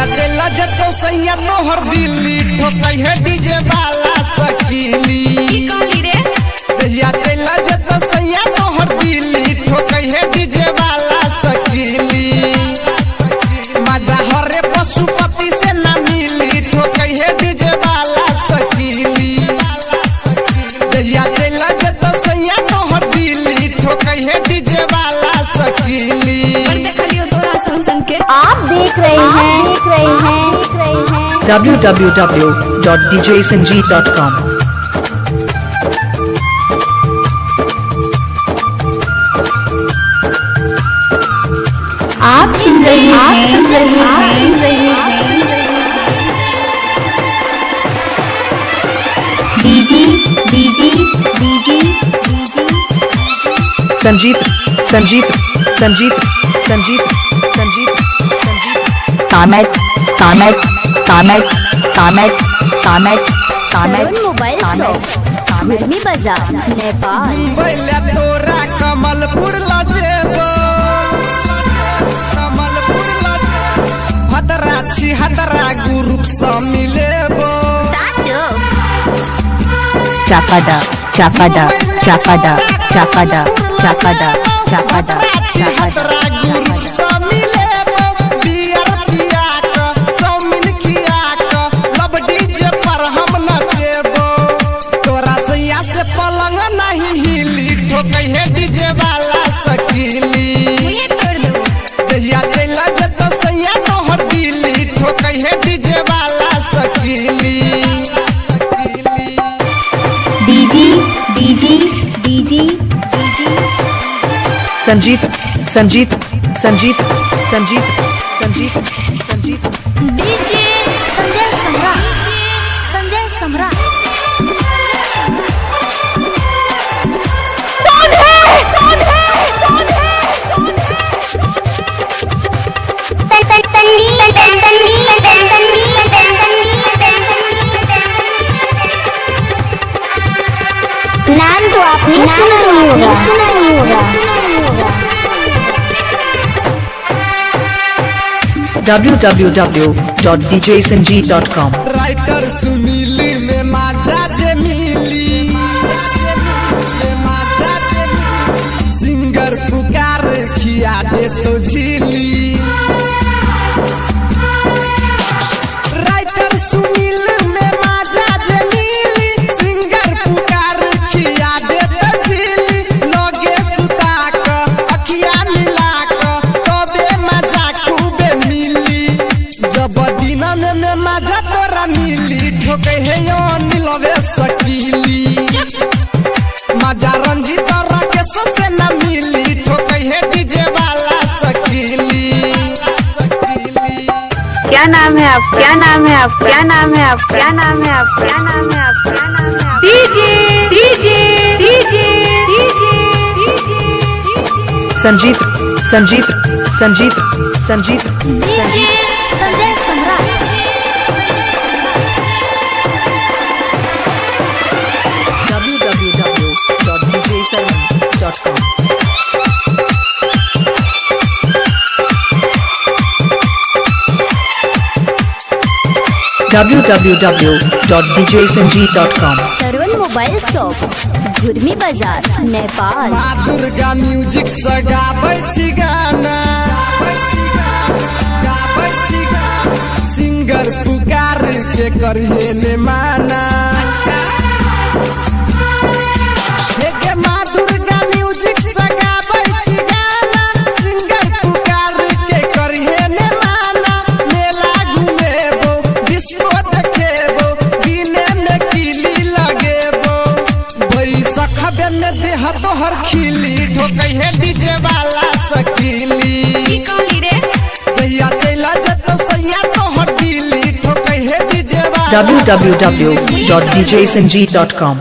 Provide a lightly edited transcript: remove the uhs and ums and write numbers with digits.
जहिया चला जतो सैया तोहर दिल्ली ठोकै है डीजे वाला सकीली जहिया चला जतो सैया तोहर दिल्ली ठोकै है डीजे वाला सकीली मजा हरे पशुपति से ना मिली ठोकै है डीजे वाला सकीली जहिया चला जतो सैया तोहर दिल्ली ठोकै है डीजे वाला सकीली। आप देख रहे हैं www.djsanjeet.com। आप सुन रहे हैं डीजे संजीत मोबाइल शॉप घुर्मी बाजार नेपाल। मुंबईला तोरा कमलपुर लजेबो हतरा छी हतरा ग्रुप से मिलेबो चापाडा हतरा ग्रुप से मिलेबो बियर पिया क चाउमीन खिया क लब डीजे पर हम नचेबो तोरा सैया से पलंग नहीं हिली ठोकै है डीजे वाला सकीली जहिया चला जतो सैया तोहर दिल्ली ठोकै है डीजे वाला सकीली। डीजे संजीत डीजे संजय सम्राट नाम तो आपने सुना ही होगा। www.djsanjeet.com। राइटर सुनील में माजा जे मिली सिंगर पुकार खिया दे तो झीली राइटर सुनील में माजा जे मिली सिंगर पुकार खिया दे तो झीली लगे सुता क अखिया मिला क तबे मजा खूबे मिली जब दिन में मजा तोरा मिली ठोकै है यो नीलवे सकीली मजा रंजीत राकेश से न मिली ठोकै है डीजे वाला सकीली। क्या नाम है आप डीजे संजीत संजय सम्राट www.djsanjeet.com। www.djsanjeet.com। सरवन मोबाइल शॉप घुर्मी बाजार नेपाल। माँ दुर्गा म्यूजिक से गाबै छी गाना सिंगर पुकार के करिए ने माना हे माँ दुर्गा म्यूजिक से गाबै छी गाना सिंगर पुकार के करिए ने माना मेला घूमेबो डिस्को देखेबो दिने में किली लगेबो बैसखबे में देह तोहर खिली ठोकै है डीजे वाला सकीली जहिया चला जतो सैया तोहर दिल्ली ठोकै है डीजे वाला www.djsanjeet.com।